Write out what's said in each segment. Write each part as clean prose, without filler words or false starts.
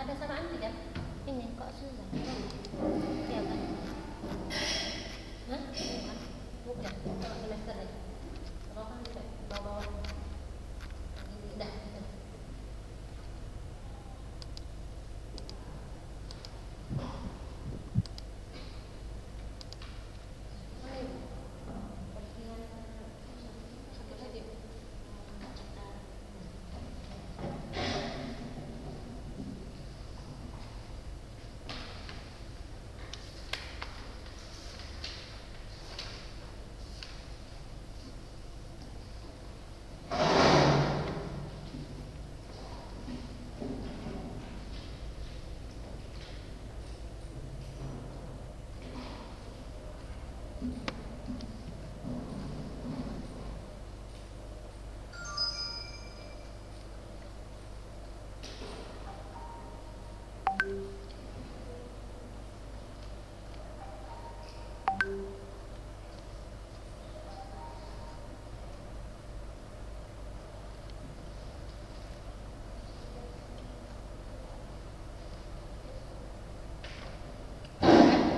ada sama Anti kan? Ini kok susah. Iya kan? Hah? Bukan. Bukan. Kalau semester nih. Kalau kan tidak bawa-bawa. Ini tidak.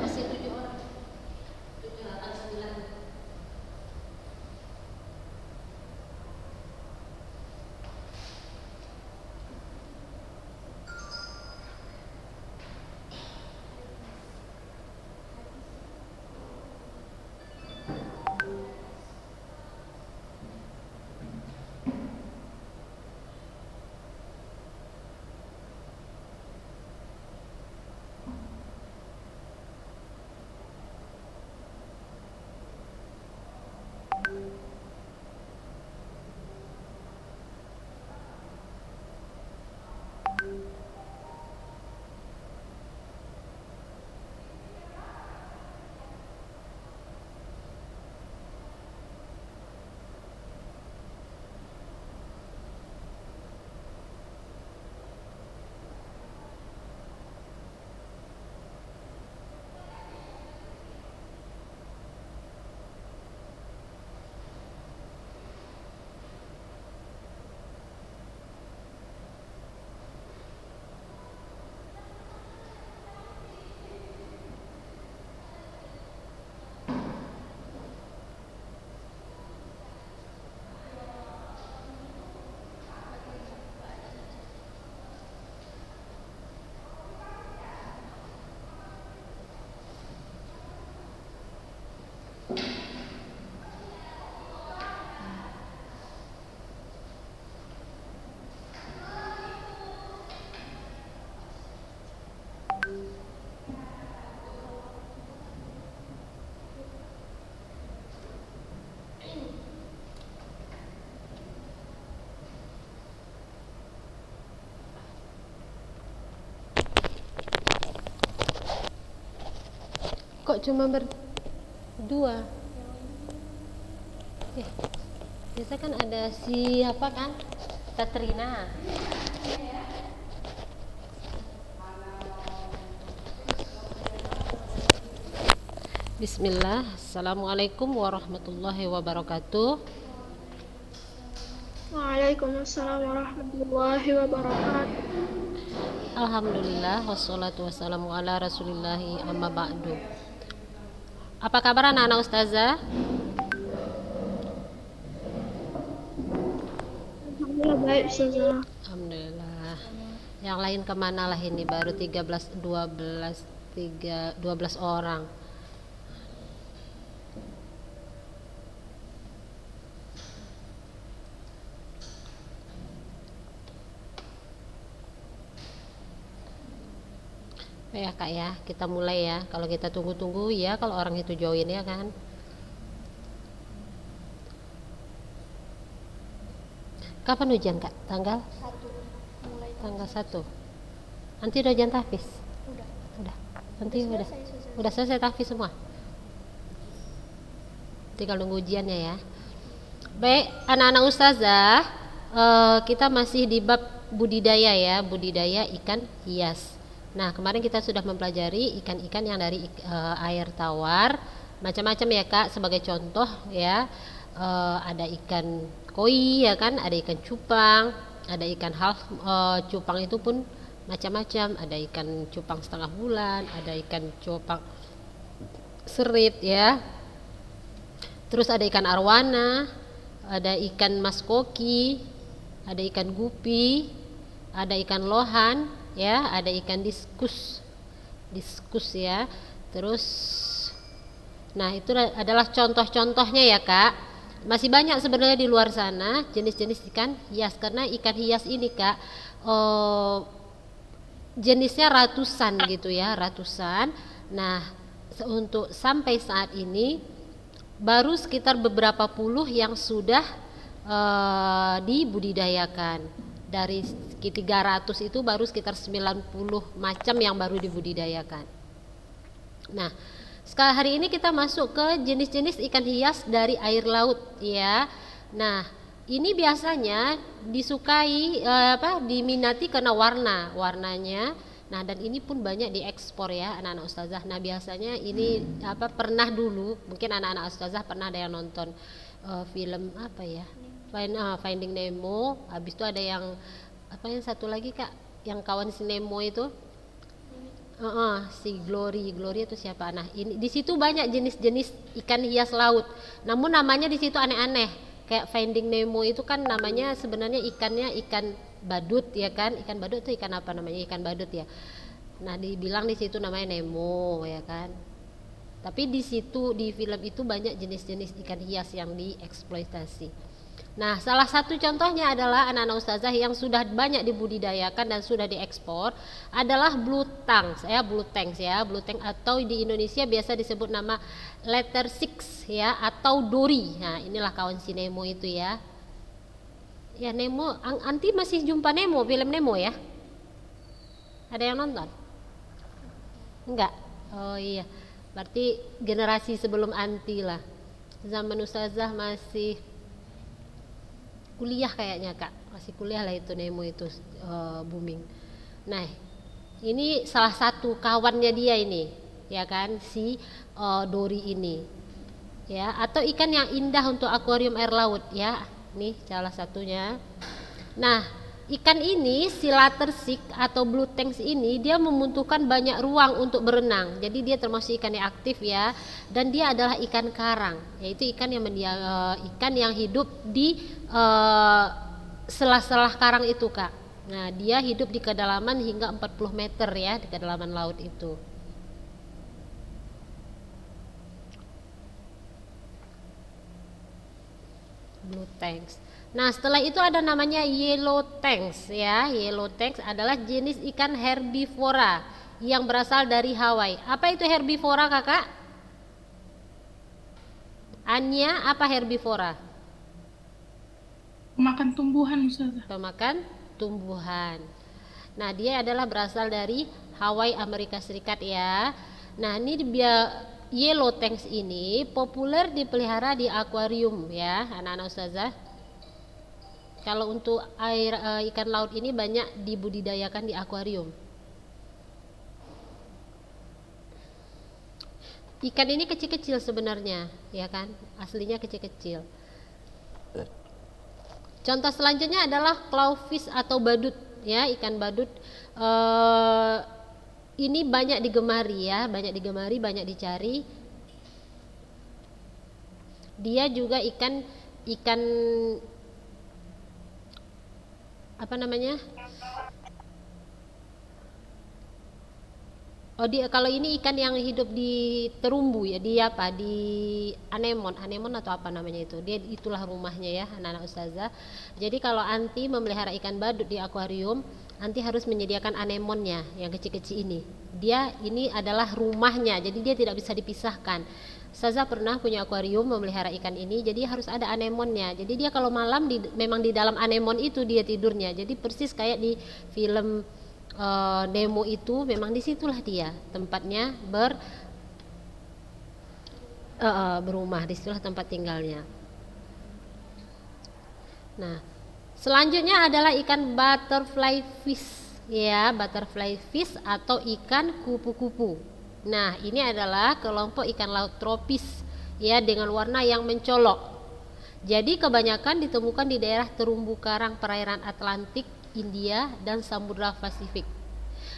Masih 7 orang. 7, 8, 9. Kok cuma berdua? Biasa kan ada siapa kan? Katrina. Bismillah. Assalamualaikum warahmatullahi wabarakatuh. Waalaikumsalam warahmatullahi wabarakatuh. Alhamdulillah wassalatu wassalamu ala rasulillahi amma ba'du. Apa kabar anak-anak ustazah? Alhamdulillah baik Ustazah. Alhamdulillah. Yang lain kemana lah ini, baru 13, 12 orang. Ya kak ya, kita mulai ya. Kalau kita tunggu-tunggu ya, kalau orang itu join ya kan. Kapan ujian kak? Tanggal? 1 mulai Tanggal 1. Nanti udah ujian tahfiz? Udah. Nanti udah selesai tahfiz semua. Tinggal nunggu ujiannya ya. Baik, anak-anak ustazah, kita masih di bab budidaya ya, budidaya ikan hias. Nah, kemarin kita sudah mempelajari ikan-ikan yang dari air tawar, macam-macam ya kak. Sebagai contoh ya, ada ikan koi ya kan, ada ikan cupang, ada ikan half. Cupang itu pun macam-macam, ada ikan cupang setengah bulan, ada ikan cupang serit ya. Terus ada ikan arwana, ada ikan maskoki, ada ikan gupi, ada ikan lohan ya, ada ikan diskus ya. Terus nah itu adalah contoh-contohnya ya Kak. Masih banyak sebenarnya di luar sana jenis-jenis ikan hias, karena ikan hias ini Kak jenisnya ratusan gitu ya, ratusan. Nah untuk sampai saat ini baru sekitar beberapa puluh yang sudah dibudidayakan. Dari 300 itu baru sekitar 90 macam yang baru dibudidayakan. Nah sekarang hari ini kita masuk ke jenis-jenis ikan hias dari air laut ya. Nah ini biasanya disukai diminati karena warnanya. Nah dan ini pun banyak diekspor ya anak-anak ustazah. Nah biasanya ini pernah dulu mungkin anak-anak ustazah pernah ada yang nonton film apa ya, Finding Nemo. Habis itu ada yang yang satu lagi Kak, yang kawan si Nemo itu si Glory itu siapa? Nah ini di situ banyak jenis-jenis ikan hias laut, namun namanya di situ aneh-aneh. Kayak Finding Nemo itu kan namanya sebenarnya ikannya ikan badut ya kan. Ikan badut itu ikan apa namanya? Ikan badut ya. Nah dibilang di situ namanya Nemo ya kan. Tapi di situ di film itu banyak jenis-jenis ikan hias yang dieksploitasi. Nah salah satu contohnya adalah anak-anak ustazah yang sudah banyak dibudidayakan dan sudah diekspor adalah blue tanks ya, blue tank atau di Indonesia biasa disebut nama letter six ya, atau Dory. Nah inilah kawan si Nemo itu ya. Ya Nemo, anti masih jumpa Nemo, film Nemo ya? Ada yang nonton? Enggak? Oh iya, berarti generasi sebelum anti lah. Zaman ustazah masih kuliah kayaknya Kak, masih kuliah lah itu Nemo itu booming. Nah ini salah satu kawannya dia ini ya kan, si Dory ini ya, atau ikan yang indah untuk akuarium air laut ya, nih salah satunya. Nah ikan ini si Lattersik atau blue tanks ini dia membutuhkan banyak ruang untuk berenang, jadi dia termasuk ikan yang aktif ya, dan dia adalah ikan karang, yaitu ikan yang hidup di sela-sela karang itu Kak. Nah dia hidup di kedalaman hingga 40 meter ya, di kedalaman laut itu. Blue tanks. Nah setelah itu ada namanya yellow tanks ya. Yellow tanks adalah jenis ikan herbivora yang berasal dari Hawaii. Apa itu herbivora Kakak? Anya, apa herbivora? Pemakan tumbuhan Ustazah. Pemakan tumbuhan. Nah dia adalah berasal dari Hawaii, Amerika Serikat ya. Nah ini yellow tanks ini populer dipelihara di akuarium ya anak-anak ustazah. Kalau untuk ikan laut ini banyak dibudidayakan di akuarium. Ikan ini kecil-kecil sebenarnya ya kan, aslinya kecil-kecil. Contoh selanjutnya adalah clawfish atau badut ya, ikan badut. Ini banyak digemari ya, banyak dicari. Dia juga ikan apa namanya? Kalau ini ikan yang hidup di terumbu ya, di anemon atau apa namanya itu. Dia itulah rumahnya ya anak-anak ustazah. Jadi kalau anti memelihara ikan badut di akuarium, anti harus menyediakan anemonnya yang kecil-kecil ini. Ini adalah rumahnya, jadi dia tidak bisa dipisahkan. Ustazah pernah punya akuarium memelihara ikan ini, jadi harus ada anemonnya. Jadi dia kalau malam memang di dalam anemon itu dia tidurnya. Jadi persis kayak di film Nemo itu, memang disitulah dia tempatnya berumah, disitulah tempat tinggalnya. Nah selanjutnya adalah ikan butterfly fish ya, butterfly fish atau ikan kupu-kupu. Nah ini adalah kelompok ikan laut tropis ya, dengan warna yang mencolok. Jadi kebanyakan ditemukan di daerah terumbu karang perairan Atlantik, India dan Samudra Pasifik.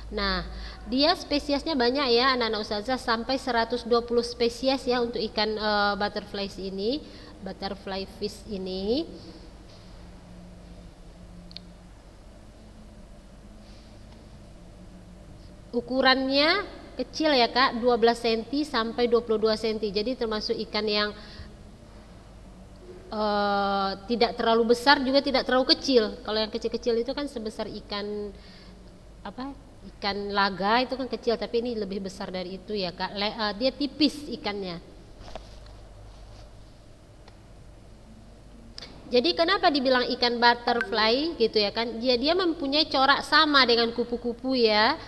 Nah, dia spesiesnya banyak ya anak-anak ustazah, sampai 120 spesies ya untuk ikan butterfly fish ini. Ukurannya kecil ya Kak, 12 cm sampai 22 cm. Jadi termasuk ikan yang tidak terlalu besar juga tidak terlalu kecil. Kalau yang kecil-kecil itu kan sebesar ikan apa? Ikan laga itu kan kecil, tapi ini lebih besar dari itu ya Kak. Dia tipis ikannya. Jadi kenapa dibilang ikan butterfly gitu ya kan? Dia mempunyai corak sama dengan kupu-kupu ya.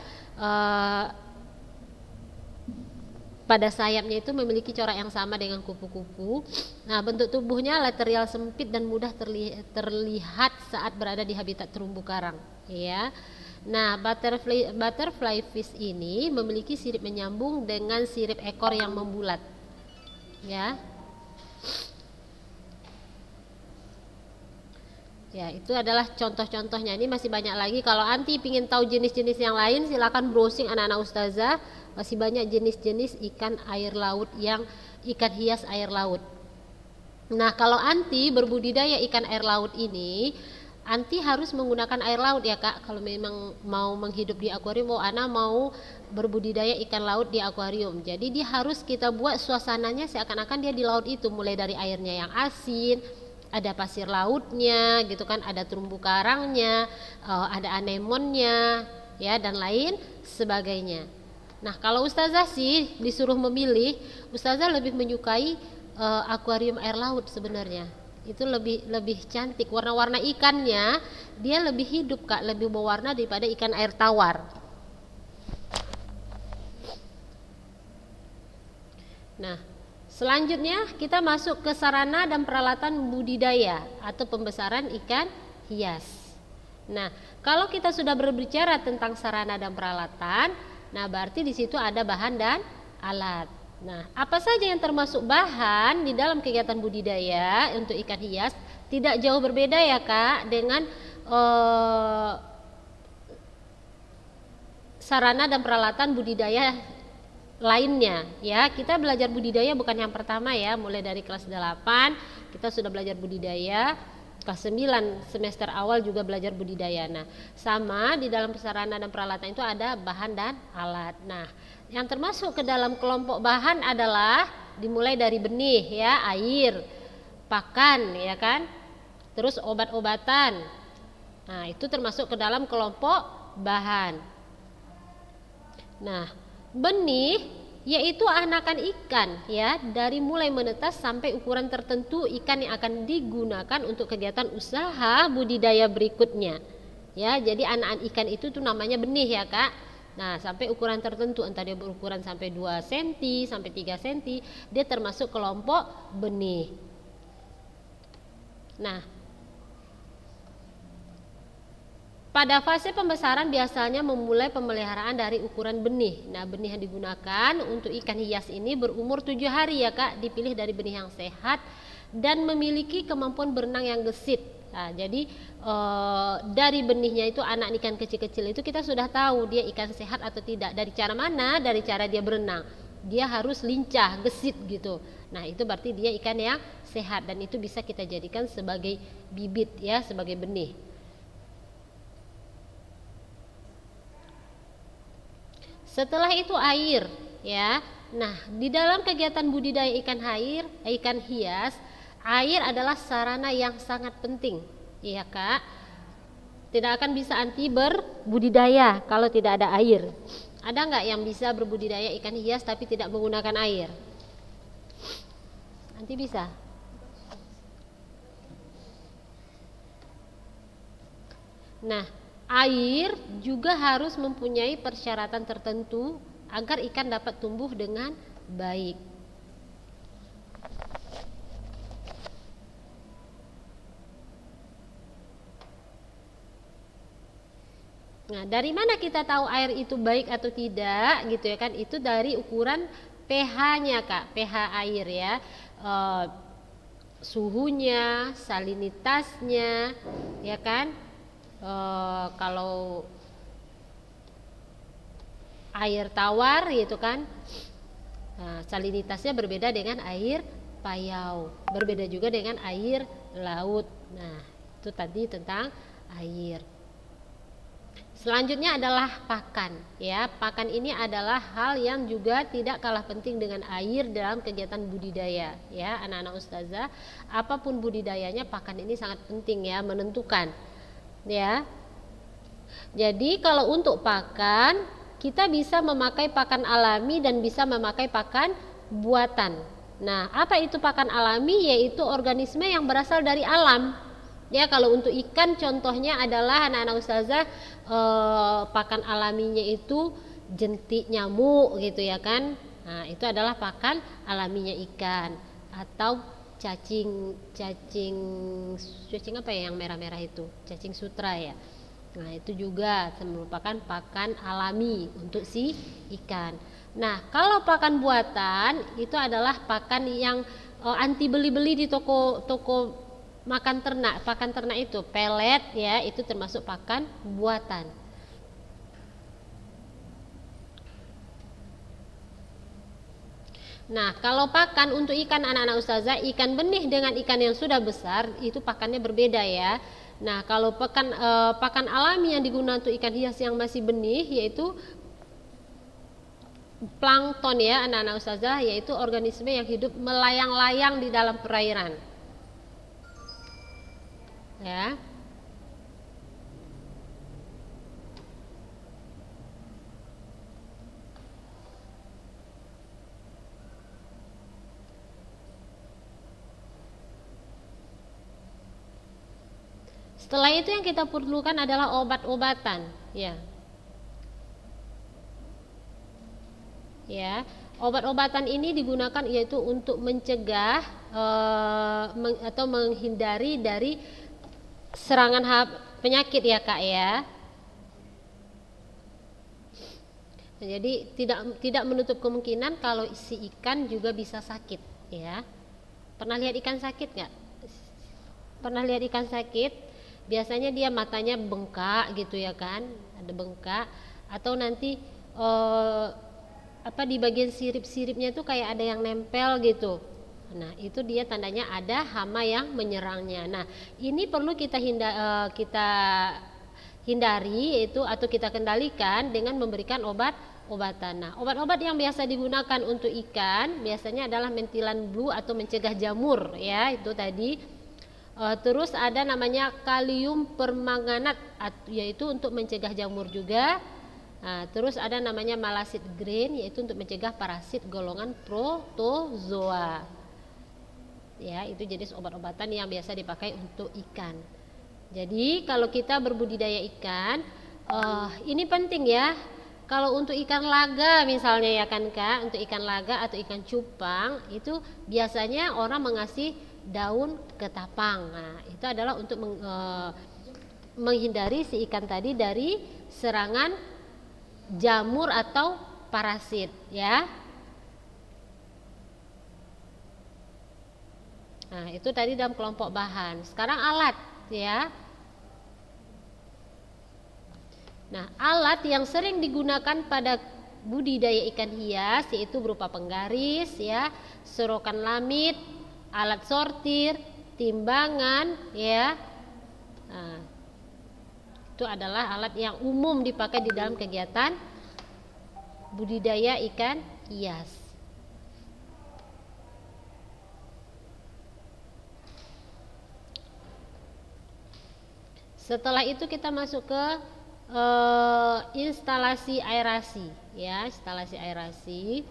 Pada sayapnya itu memiliki corak yang sama dengan kupu-kupu. Nah, bentuk tubuhnya lateral sempit dan mudah terlihat saat berada di habitat terumbu karang, ya. Nah, butterfly fish ini memiliki sirip menyambung dengan sirip ekor yang membulat, ya. Ya, itu adalah contoh-contohnya. Ini masih banyak lagi. Kalau anti ingin tahu jenis-jenis yang lain, silakan browsing anak-anak ustazah. Masih banyak jenis-jenis ikan air laut ikan hias air laut. Nah, kalau anti berbudidaya ikan air laut ini, anti harus menggunakan air laut ya Kak. Kalau memang mau menghidup di akuarium, Ana mau berbudidaya ikan laut di akuarium. Jadi dia harus kita buat suasananya seakan-akan dia di laut itu, mulai dari airnya yang asin, ada pasir lautnya gitu kan, ada terumbu karangnya, ada anemonnya ya, dan lain sebagainya. Nah, kalau ustazah sih disuruh memilih, ustazah lebih menyukai akuarium air laut sebenarnya. Itu lebih cantik, warna-warna ikannya dia lebih hidup Kak, lebih berwarna daripada ikan air tawar. Nah, selanjutnya kita masuk ke sarana dan peralatan budidaya atau pembesaran ikan hias. Nah, kalau kita sudah berbicara tentang sarana dan peralatan, nah berarti di situ ada bahan dan alat. Nah, apa saja yang termasuk bahan di dalam kegiatan budidaya untuk ikan hias? Tidak jauh berbeda ya Kak dengan sarana dan peralatan budidaya lainnya ya. Kita belajar budidaya bukan yang pertama ya, mulai dari kelas 8 kita sudah belajar budidaya, kelas 9 semester awal juga belajar budidaya. Nah, sama di dalam sarana dan peralatan itu ada bahan dan alat. Nah, yang termasuk ke dalam kelompok bahan adalah dimulai dari benih ya, air, pakan ya kan, terus obat-obatan. Nah, itu termasuk ke dalam kelompok bahan. Nah, benih yaitu anakan ikan ya, dari mulai menetas sampai ukuran tertentu ikan yang akan digunakan untuk kegiatan usaha budidaya berikutnya. Ya, jadi anakan ikan itu tuh namanya benih ya Kak. Nah, sampai ukuran tertentu, entah dia berukuran sampai 2 cm sampai 3 cm, dia termasuk kelompok benih. Nah, pada fase pembesaran biasanya memulai pemeliharaan dari ukuran benih. Nah, benih yang digunakan untuk ikan hias ini berumur 7 hari ya Kak, dipilih dari benih yang sehat dan memiliki kemampuan berenang yang gesit. Nah, jadi dari benihnya itu, anak ikan kecil-kecil itu kita sudah tahu dia ikan sehat atau tidak. Dari cara mana? Dari cara dia berenang. Dia harus lincah, gesit gitu. Nah, itu berarti dia ikan yang sehat dan itu bisa kita jadikan sebagai bibit ya, sebagai benih. Setelah itu air ya. Nah, di dalam kegiatan budidaya ikan hias, air adalah sarana yang sangat penting, iya Kak. Tidak akan bisa anti berbudidaya kalau tidak ada air. Ada nggak yang bisa berbudidaya ikan hias tapi tidak menggunakan air? Anti bisa? Nah, air juga harus mempunyai persyaratan tertentu agar ikan dapat tumbuh dengan baik. Nah, dari mana kita tahu air itu baik atau tidak gitu ya kan? Itu dari ukuran pH-nya Kak, pH air ya. Suhunya, salinitasnya ya kan? Kalau air tawar gitu kan. Nah, salinitasnya berbeda dengan air payau, berbeda juga dengan air laut. Nah, itu tadi tentang air. Selanjutnya adalah pakan, ya. Pakan ini adalah hal yang juga tidak kalah penting dengan air dalam kegiatan budidaya, ya, anak-anak ustazah. Apapun budidayanya, pakan ini sangat penting, ya, menentukan, ya. Jadi kalau untuk pakan, kita bisa memakai pakan alami dan bisa memakai pakan buatan. Nah, apa itu pakan alami? Yaitu organisme yang berasal dari alam. Ya, kalau untuk ikan contohnya adalah anak-anak ustazah, pakan alaminya itu jentik nyamuk gitu ya kan. Nah, itu adalah pakan alaminya ikan. Atau cacing apa ya yang merah-merah itu? Cacing sutra ya. Nah, itu juga merupakan pakan alami untuk si ikan. Nah, kalau pakan buatan itu adalah pakan yang anti beli-beli di toko makan ternak, pakan ternak itu pelet ya, itu termasuk pakan buatan. Nah, kalau pakan untuk ikan anak-anak ustazah, ikan benih dengan ikan yang sudah besar itu pakannya berbeda ya. Nah, kalau pakan alami yang digunakan untuk ikan hias yang masih benih yaitu plankton ya anak-anak ustazah, yaitu organisme yang hidup melayang-layang di dalam perairan. Ya. Setelah itu yang kita perlukan adalah obat-obatan, ya. Ya, obat-obatan ini digunakan yaitu untuk mencegah atau menghindari dari serangan penyakit ya Kak ya. Jadi tidak menutup kemungkinan kalau si ikan juga bisa sakit ya. Pernah lihat ikan sakit nggak? Pernah lihat ikan sakit? Biasanya dia matanya bengkak gitu ya kan, ada bengkak atau nanti di bagian sirip-siripnya itu kayak ada yang nempel gitu. Nah, itu dia tandanya ada hama yang menyerangnya. Nah, ini perlu kita hindari itu atau kita kendalikan dengan memberikan obat-obatan. Nah, obat-obat yang biasa digunakan untuk ikan biasanya adalah mentilan blue atau mencegah jamur ya, itu tadi. Terus ada namanya kalium permanganat yaitu untuk mencegah jamur juga. Nah, terus ada namanya malasid green yaitu untuk mencegah parasit golongan protozoa. Ya, itu jenis obat-obatan yang biasa dipakai untuk ikan. Jadi kalau kita berbudidaya ikan, ini penting ya. Kalau untuk ikan laga misalnya ya kan Kak, untuk ikan laga atau ikan cupang itu biasanya orang mengasih daun ketapang. Nah, itu adalah untuk menghindari si ikan tadi dari serangan jamur atau parasit ya. Nah, itu tadi dalam kelompok bahan. Sekarang alat ya. Nah, alat yang sering digunakan pada budidaya ikan hias yaitu berupa penggaris ya, serokan lamit, alat sortir, timbangan ya. Nah, itu adalah alat yang umum dipakai di dalam kegiatan budidaya ikan hias. Setelah itu kita masuk ke instalasi aerasi ya, instalasi aerasi.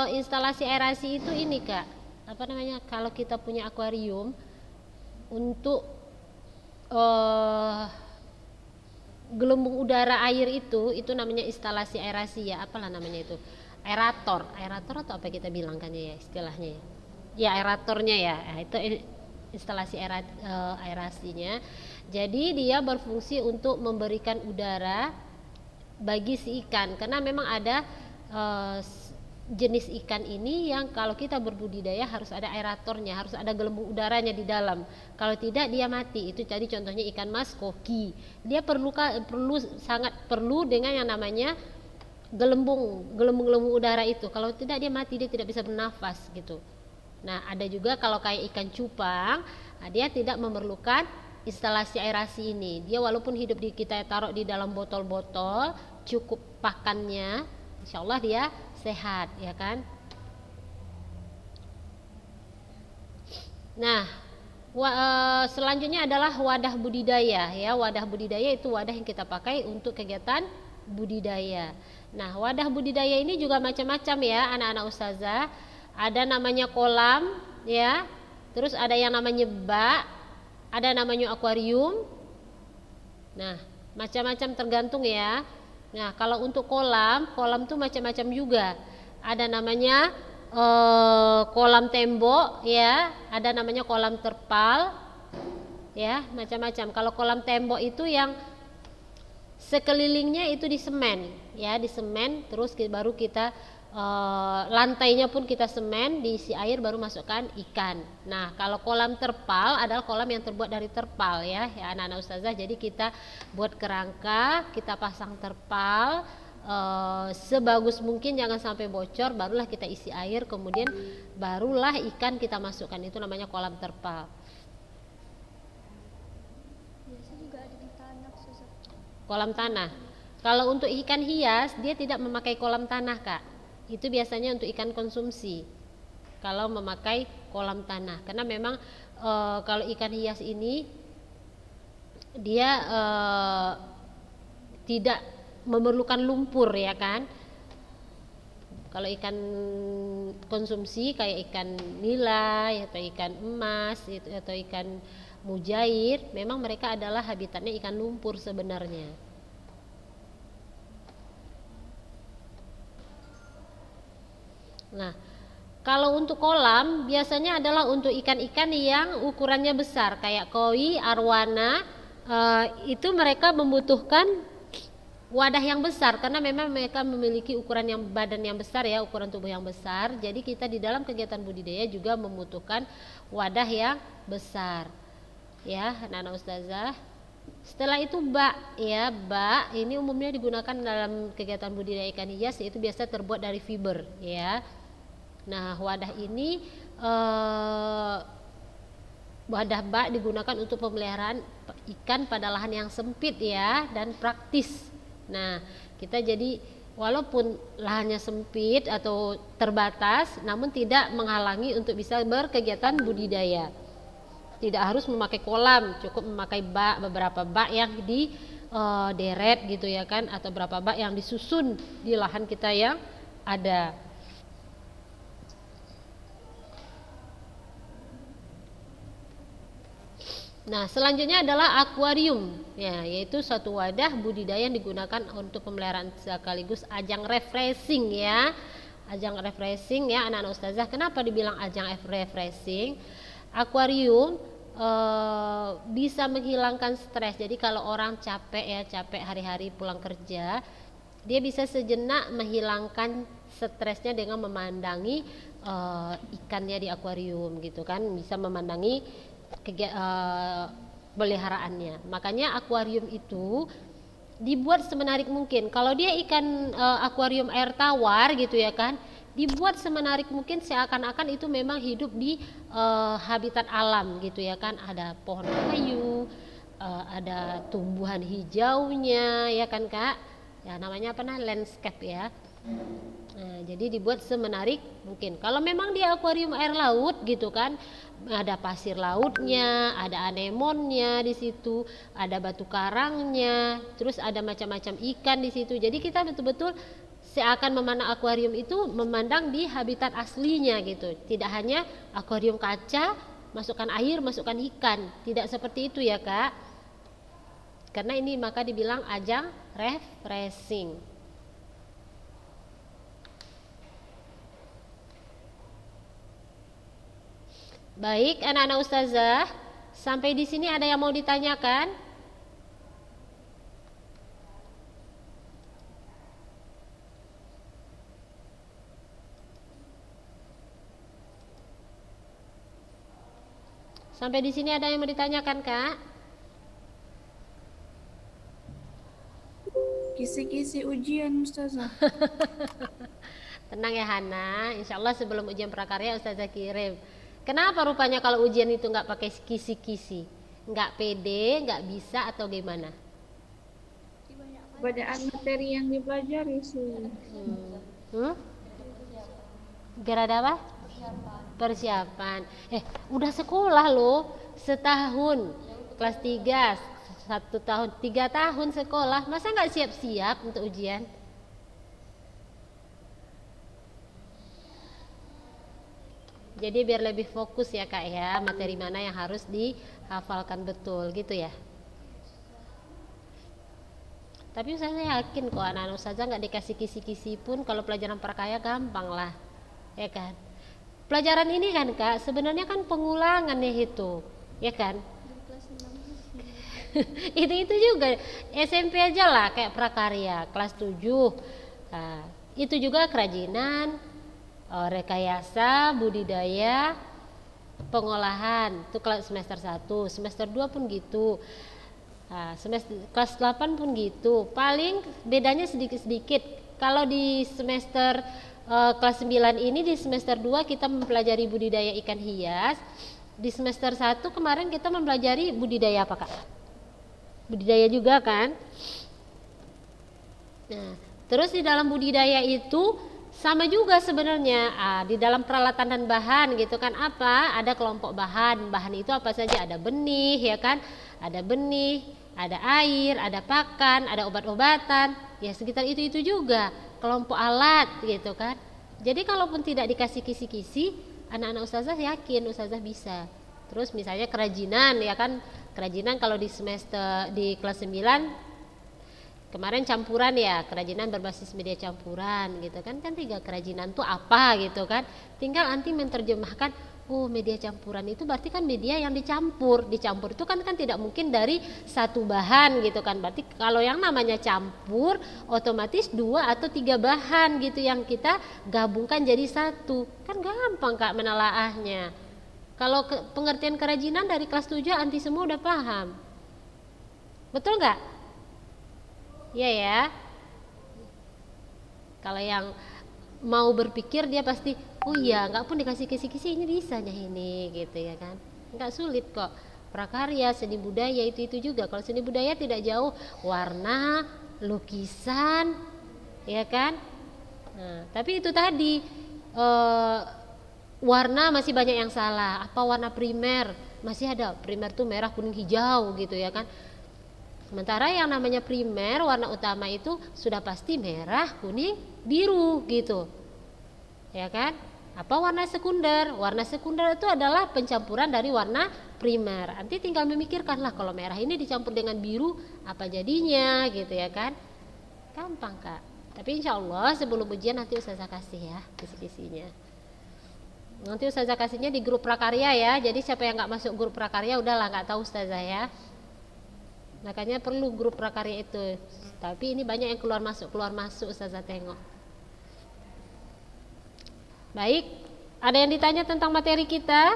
Instalasi aerasi itu ini Kak, apa namanya, kalau kita punya akuarium untuk gelembung udara air itu namanya instalasi aerasi ya, apalah namanya itu, aerator atau apa kita bilangkannya ya istilahnya ya. Ya aeratornya ya, nah, itu instalasi aerasinya. Jadi dia berfungsi untuk memberikan udara bagi si ikan, karena memang ada jenis ikan ini yang kalau kita berbudidaya harus ada aeratornya, harus ada gelembung udaranya di dalam. Kalau tidak dia mati. Itu jadi contohnya ikan mas koki. Dia sangat perlu dengan yang namanya gelembung udara itu. Kalau tidak dia mati, dia tidak bisa bernafas gitu. Nah, ada juga kalau kayak ikan cupang, nah dia tidak memerlukan instalasi aerasi ini. Dia walaupun hidup kita taruh di dalam botol-botol, cukup pakannya, insya Allah dia sehat, ya kan? Nah, selanjutnya adalah wadah budidaya ya. Wadah budidaya itu wadah yang kita pakai untuk kegiatan budidaya. Nah, wadah budidaya ini juga macam-macam ya anak-anak ustazah. Ada namanya kolam ya, terus ada yang namanya bak, ada namanya akuarium. Nah, macam-macam tergantung ya. Nah, kalau untuk kolam tuh macam-macam juga. Ada namanya kolam tembok ya, ada namanya kolam terpal ya, macam-macam. Kalau kolam tembok itu yang sekelilingnya itu di semen ya, di semen, terus baru kita lantainya pun kita semen, diisi air, baru masukkan ikan. Nah, kalau kolam terpal adalah kolam yang terbuat dari terpal ya anak-anak ustazah. Jadi kita buat kerangka, kita pasang terpal sebagus mungkin, jangan sampai bocor, barulah kita isi air, kemudian barulah ikan kita masukkan. Itu namanya kolam terpal. Biasa juga ada di tanah, Ustazah. Kolam tanah. Kalau untuk ikan hias dia tidak memakai kolam tanah, Kak. Itu biasanya untuk ikan konsumsi. Kalau memakai kolam tanah, karena memang kalau ikan hias ini dia tidak memerlukan lumpur ya kan. Kalau ikan konsumsi kayak ikan nila atau ikan emas atau ikan mujair, memang mereka adalah habitatnya ikan lumpur sebenarnya. Nah, kalau untuk kolam biasanya adalah untuk ikan-ikan yang ukurannya besar kayak koi, arwana, itu mereka membutuhkan wadah yang besar karena memang mereka memiliki ukuran yang badan yang besar ya, ukuran tubuh yang besar. Jadi kita di dalam kegiatan budidaya juga membutuhkan wadah yang besar. Ya, anak-anak ustazah. Setelah itu bak ya, bak ini umumnya digunakan dalam kegiatan budidaya ikan hias, yaitu biasa terbuat dari fiber ya. Nah, wadah ini wadah bak digunakan untuk pemeliharaan ikan pada lahan yang sempit ya dan praktis. Nah, kita jadi walaupun lahannya sempit atau terbatas, namun tidak menghalangi untuk bisa berkegiatan budidaya. Tidak harus memakai kolam, cukup memakai bak, beberapa bak yang di deret gitu ya kan, atau beberapa bak yang disusun di lahan kita yang ada. Nah, selanjutnya adalah akuarium, ya, yaitu suatu wadah budidaya yang digunakan untuk pemeliharaan sekaligus ajang refreshing ya, ajang refreshing ya anak-anak ustazah. Kenapa dibilang ajang refreshing? Akuarium bisa menghilangkan stres. Jadi kalau orang capek hari-hari pulang kerja, dia bisa sejenak menghilangkan stresnya dengan memandangi ikannya di akuarium gitu kan, bisa memandangi peliharaannya. Makanya akuarium itu dibuat semenarik mungkin. Kalau dia ikan akuarium air tawar gitu ya kan, dibuat semenarik mungkin seakan-akan itu memang hidup di habitat alam gitu ya kan. Ada pohon kayu, ada tumbuhan hijaunya ya kan Kak. Ya namanya apa landscape ya. Nah, jadi dibuat semenarik mungkin. Kalau memang dia akuarium air laut gitu kan, ada pasir lautnya, ada anemonnya di situ, ada batu karangnya, terus ada macam-macam ikan di situ. Jadi kita betul-betul seakan memandang akuarium itu memandang di habitat aslinya gitu. Tidak hanya akuarium kaca, masukkan air, masukkan ikan. Tidak seperti itu ya Kak. Karena ini maka dibilang ajang refreshing. Baik, anak-anak ustazah, sampai di sini ada yang mau ditanyakan? Sampai di sini ada yang mau ditanyakan, Kak? Kisi-kisi ujian Ustazah. Tenang ya Hana, insya Allah sebelum ujian prakarya Ustazah kirim. Kenapa rupanya kalau ujian itu nggak pakai kisi-kisi? Nggak pede, nggak bisa atau gimana? Bacaan materi yang dipelajari sih. Biar ada apa? Persiapan. Udah sekolah loh, setahun, kelas 3, 1 tahun, 3 tahun sekolah, masa nggak siap-siap untuk ujian? Jadi biar lebih fokus ya Kak ya, materi mana yang harus dihafalkan betul gitu ya. Tapi saya yakin kok anak-anak ustazah nggak dikasih kisi-kisi pun kalau pelajaran prakarya gampang lah, ya kan? Pelajaran ini kan Kak, sebenarnya kan pengulangan ya itu, ya kan? Itu juga SMP aja lah kayak prakarya kelas 7. Nah, itu juga kerajinan, rekayasa, budidaya, pengolahan. Itu kelas semester 1, semester 2 pun gitu. Nah, semester kelas 8 pun gitu. Paling bedanya sedikit-sedikit. Kalau di semester kelas 9 ini, di semester 2 kita mempelajari budidaya ikan hias. Di semester 1 kemarin kita mempelajari budidaya apa Kak? Budidaya juga kan? Nah, terus di dalam budidaya itu sama juga sebenarnya. Di dalam peralatan dan bahan gitu kan, apa? Ada kelompok bahan. Bahan itu apa saja? Ada benih ya kan? Ada benih, ada air, ada pakan, ada obat-obatan. Ya sekitar itu juga. Kelompok alat gitu kan. Jadi kalaupun tidak dikasih kisi-kisi, anak-anak ustazah yakin ustazah bisa. Terus misalnya kerajinan ya kan, kerajinan kalau di semester di kelas 9 kemarin campuran ya, kerajinan berbasis media campuran gitu kan, 3 kerajinan tuh apa gitu kan, tinggal nanti menerjemahkan, oh media campuran itu berarti kan media yang dicampur itu kan tidak mungkin dari satu bahan gitu kan, berarti kalau yang namanya campur otomatis 2 atau 3 bahan gitu yang kita gabungkan jadi satu, kan gampang Kak menelaahnya. Kalau pengertian kerajinan dari kelas 7 anti semua udah paham, betul nggak? Iya ya. Kalau yang mau berpikir dia pasti, oh iya, nggak pun dikasih kisi-kisi ini bisa ini gitu ya kan. Nggak sulit kok. Prakarya, seni budaya itu juga. Kalau seni budaya tidak jauh, warna, lukisan, ya kan. Nah, tapi itu tadi warna masih banyak yang salah. Apa warna primer? Masih ada primer tuh merah, kuning, hijau gitu ya kan. Sementara yang namanya primer, warna utama itu sudah pasti merah, kuning, biru gitu. Ya kan? Apa warna sekunder? Warna sekunder itu adalah pencampuran dari warna primer. Nanti tinggal memikirkanlah kalau merah ini dicampur dengan biru apa jadinya gitu ya kan? Gampang Kak. Tapi insya Allah sebelum ujian nanti ustazah kasih ya kisi-kisinya. Nanti ustazah kasihnya di grup prakarya ya. Jadi siapa yang nggak masuk grup prakarya udahlah nggak tahu ustazah ya. Makanya perlu grup prakarya itu. Tapi ini banyak yang keluar masuk ustazah tengok. Baik, ada yang ditanya tentang materi kita?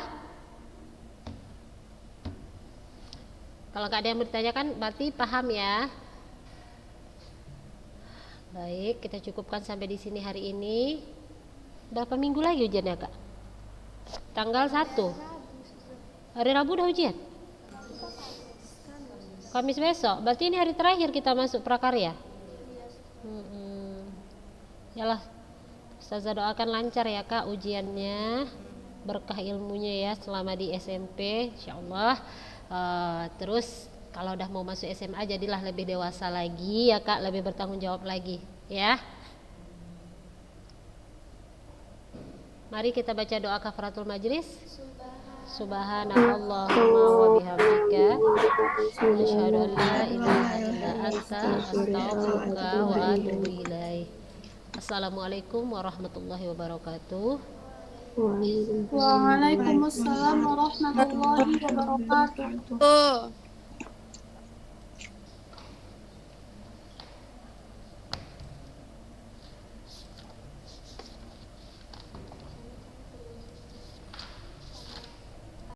Kalau nggak ada yang mau ditanyakan berarti paham ya. Baik, kita cukupkan sampai di sini hari ini. Berapa minggu lagi ujiannya Kak? Tanggal 1. Hari Rabu udah ujian? Kamis besok, berarti ini hari terakhir kita masuk prakarya. Yalah, ustazah doakan lancar ya Kak ujiannya, berkah ilmunya ya selama di SMP, insyaallah. Terus kalau udah mau masuk SMA jadilah lebih dewasa lagi ya Kak, lebih bertanggung jawab lagi ya. Mari kita baca doa kafaratul majlis. Subhanallahumma wa bihamdika asyhadu an la ilaha illa anta astaghfiruka wa atubu ilaik. Assalamualaikum warahmatullahi wabarakatuh. Waalaikumsalam warahmatullahi warahmatullahi wabarakatuh. Tuh.